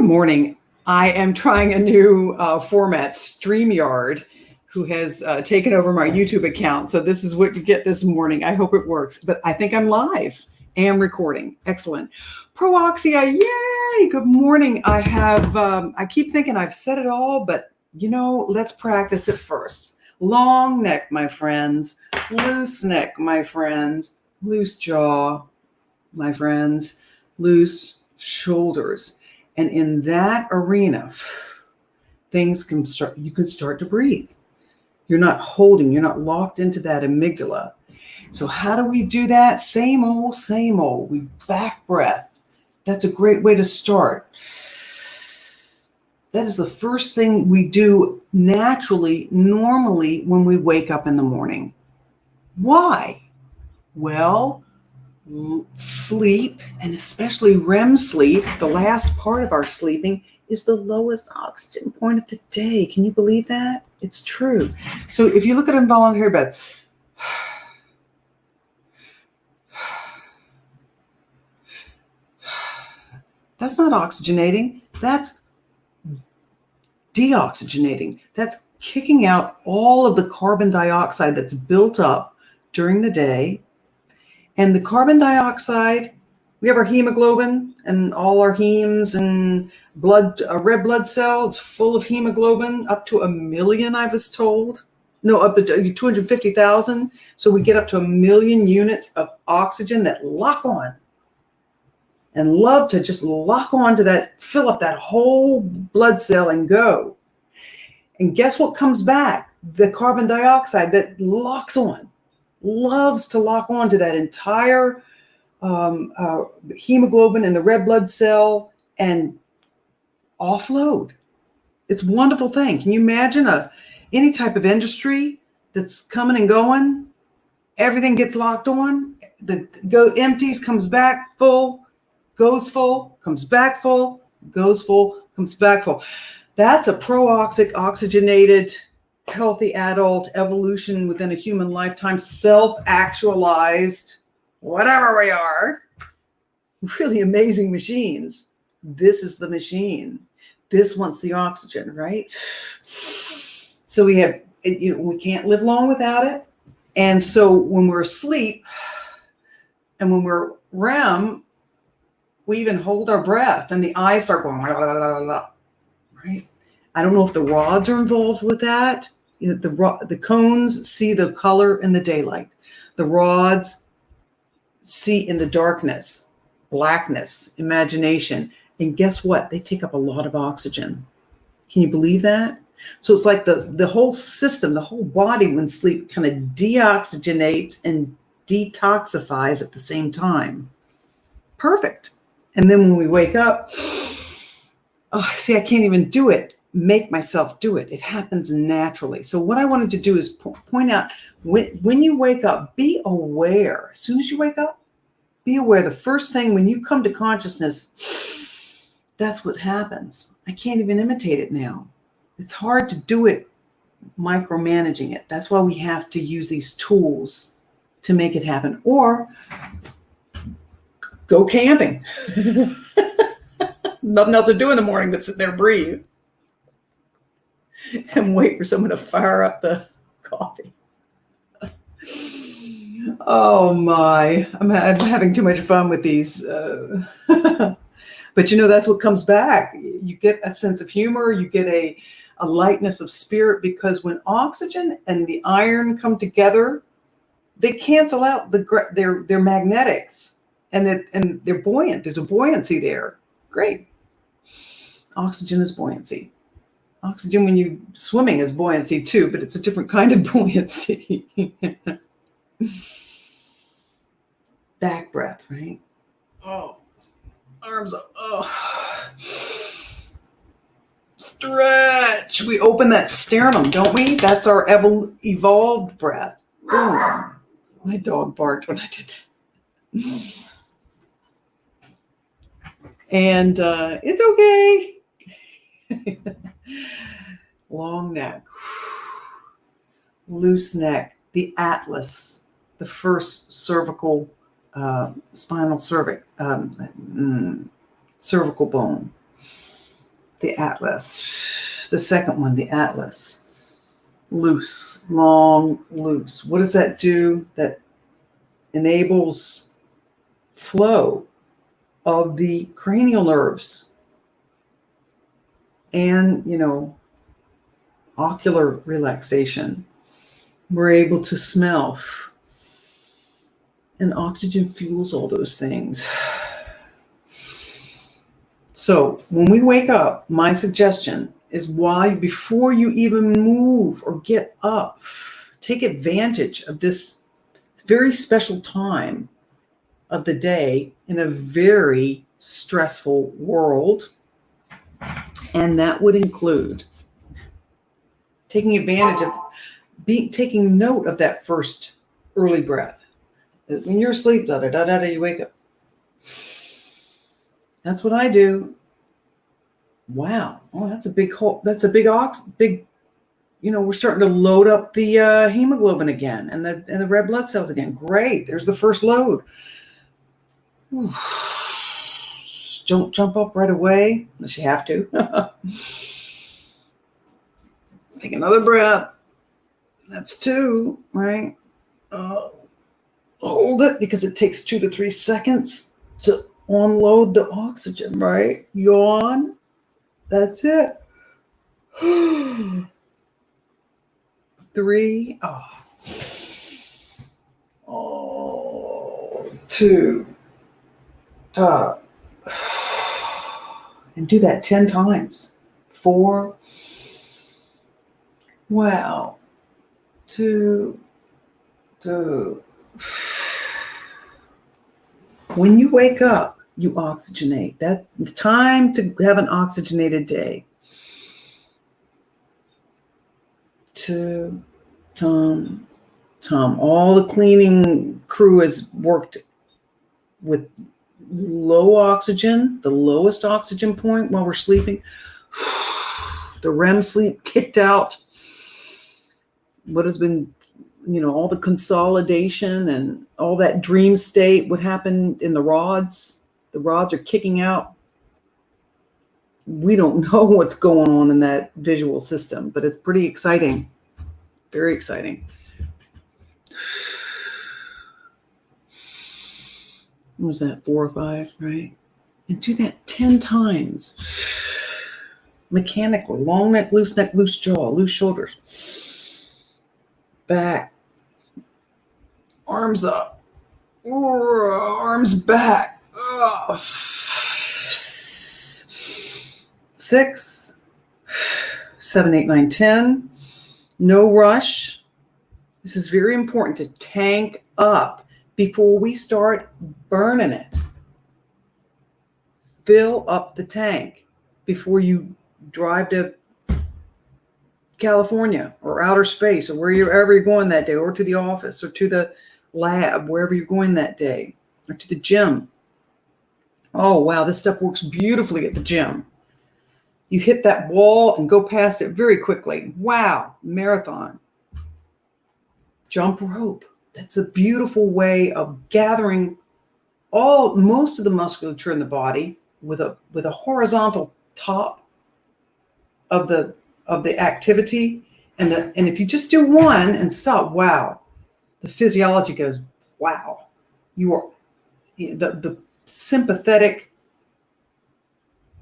Good morning. I am trying a new format, StreamYard, who has taken over my YouTube account. So this is what you get this morning. I hope it works, but I think I'm live and recording. Excellent. PROoxia, yay! Good morning. I keep thinking I've said it all, but let's practice it first. Long neck, my friends. Loose neck, my friends. Loose jaw, my friends. Loose shoulders. And in that arena, you can start to breathe. You're not locked into that amygdala. So how do we do that? Same old. We back breath. That's a great way to start. That is the first thing we do naturally, normally when we wake up in the morning. Why? Well, sleep, and especially REM sleep, the last part of our sleeping, is the lowest oxygen point of the day. Can you believe that? It's true. So if you look at involuntary breath, that's not oxygenating. That's deoxygenating. That's kicking out all of the carbon dioxide that's built up during the day. And the carbon dioxide, we have our hemoglobin and all our hemes and blood, red blood cells full of hemoglobin, up to 1 million, I was told. No, up to 250,000. So we get up to 1 million units of oxygen that lock on and love to just lock on to that, fill up that whole blood cell and go. And guess what comes back? The carbon dioxide that locks on. Loves to lock on to that entire hemoglobin in the red blood cell and offload. It's a wonderful thing. Can you imagine any type of industry that's coming and going? Everything gets locked on. Empties, comes back full, goes full, comes back full, goes full, comes back full. That's a pro-oxic, oxygenated, healthy adult evolution within a human lifetime, self-actualized, whatever we are, really amazing machines. This is the machine. This wants the oxygen, right? So we can't live long without it. And so when we're asleep and when we're REM, we even hold our breath and the eyes start going, blah, blah, blah, blah, right? I don't know if the rods are involved with that. The cones see the color in the daylight. The rods see in the darkness, blackness, imagination. And guess what? They take up a lot of oxygen. Can you believe that? So it's like the whole system, the whole body when sleep kind of deoxygenates and detoxifies at the same time. Perfect. And then when we wake up, I can't even do it. Make myself do it. It happens naturally. So what I wanted to do is point out when you wake up, be aware. As soon as you wake up, be aware. The first thing when you come to consciousness, that's what happens. I can't even imitate it now. It's hard to do it micromanaging it. That's why we have to use these tools to make it happen. Or go camping. Nothing else to do in the morning but sit there and breathe. And wait for someone to fire up the coffee. Oh my, I'm having too much fun with these. But that's what comes back. You get a sense of humor, you get a lightness of spirit, because when oxygen and the iron come together, they cancel out their magnetics and they're buoyant. There's a buoyancy there. Great. Oxygen is buoyancy. Oxygen when you're swimming is buoyancy too, but it's a different kind of buoyancy. Back breath, right? Oh, arms up. Oh. Stretch. We open that sternum, don't we? That's our evolved breath. Boom. My dog barked when I did that. And it's okay. Long neck, loose neck, the atlas, the first cervical, spinal cervical bone. the atlas. The second one, the atlas. Loose, long, loose. What does that do? That enables flow of the cranial nerves and, ocular relaxation. We're able to smell. And oxygen fuels all those things. So when we wake up, my suggestion is before you even move or get up, take advantage of this very special time of the day in a very stressful world. And that would include taking advantage of taking note of that first early breath. When you're asleep, you wake up. That's what I do. Wow. Oh, that's a big hole. That's a big we're starting to load up the hemoglobin again and the red blood cells again. Great. There's the first load. Whew. Don't jump up right away unless you have to. Take another breath. That's 2, right? Hold it because it takes 2 to 3 seconds to unload the oxygen, right? Yawn. That's it. 3. 2. And do that 10 times. 4. Wow. 2. When you wake up, you oxygenate. That's the time to have an oxygenated day. 2. All the cleaning crew has worked with low oxygen, the lowest oxygen point while we're sleeping. The REM sleep kicked out. What has been, all the consolidation and all that dream state, what happened in the rods are kicking out. We don't know what's going on in that visual system, but it's pretty exciting. Very exciting. What was that, 4 or 5, right? And do that 10 times. Mechanically. Long neck, loose jaw, loose shoulders. Back. Arms up. Arms back. 6, 7, 8, 9, 10. No rush. This is very important to tank up before we start burning it. Fill up the tank before you drive to California or outer space or wherever you're going that day, or to the office or to the lab, wherever you're going that day, or to the gym. Oh, wow, this stuff works beautifully at the gym. You hit that wall and go past it very quickly. Wow, marathon. Jump rope. That's a beautiful way of gathering most of the musculature in the body with a horizontal top of the activity. And if you just do one and stop, wow, the physiology goes, wow. You are the sympathetic,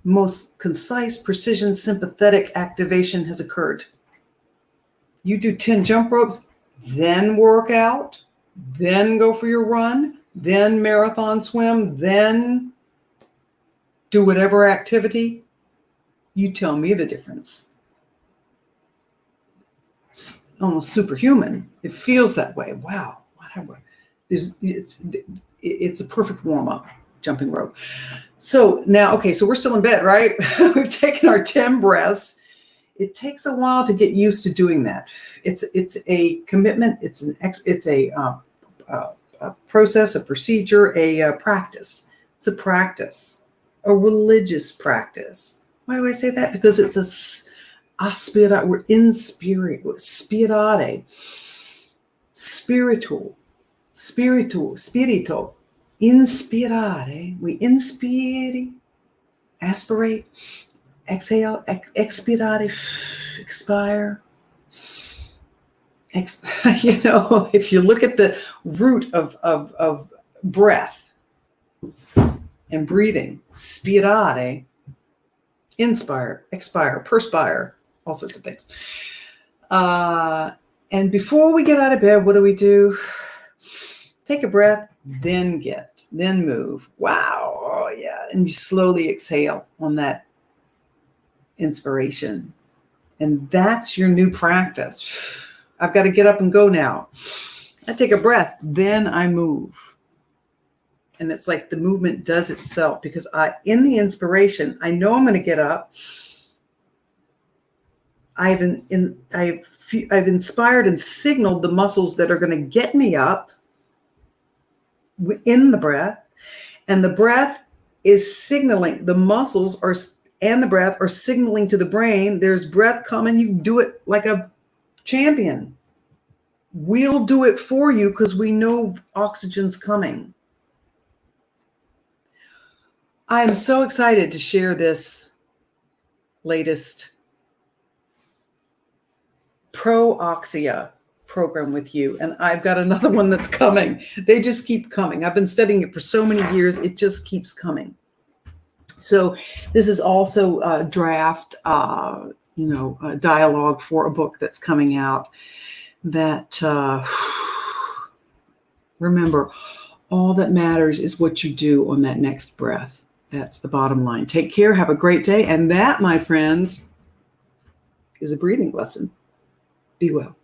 most concise, precision, sympathetic activation has occurred. You do 10 jump ropes, then work out, then go for your run, then marathon swim, then do whatever activity. You tell me the difference. It's almost superhuman. It feels that way. Wow. Whatever. It's a perfect warm-up, jumping rope. So now, okay, so we're still in bed, right? We've taken our 10 breaths. It takes a while to get used to doing that. It's a commitment. It's a process, a procedure, a practice. It's a practice, a religious practice. Why do I say that? Because it's we're in spirit, spirare, spiritual, inspirare. We inspire, aspirate, exhale, expedite, expire. If you look at the root of breath and breathing, spirare, inspire, expire, perspire, all sorts of things. And before we get out of bed, what do? Take a breath, then move. Wow. Oh, yeah. And you slowly exhale on that inspiration. And that's your new practice. I've got to get up and go now. I take a breath, then I move. And it's like the movement does itself, because in the inspiration, I know I'm going to get up. I've inspired and signaled the muscles that are going to get me up in the breath. And the breath is signaling, the muscles and the breath are signaling to the brain, there's breath coming. You do it like a champion. We'll do it for you because we know oxygen's coming. I am so excited to share this latest PROoxia program with you. And I've got another one that's coming. They just keep coming. I've been studying it for so many years. It just keeps coming. So this is also a draft, a dialogue for a book that's coming out that, remember, all that matters is what you do on that next breath. That's the bottom line. Take care. Have a great day. And that, my friends, is a breathing lesson. Be well.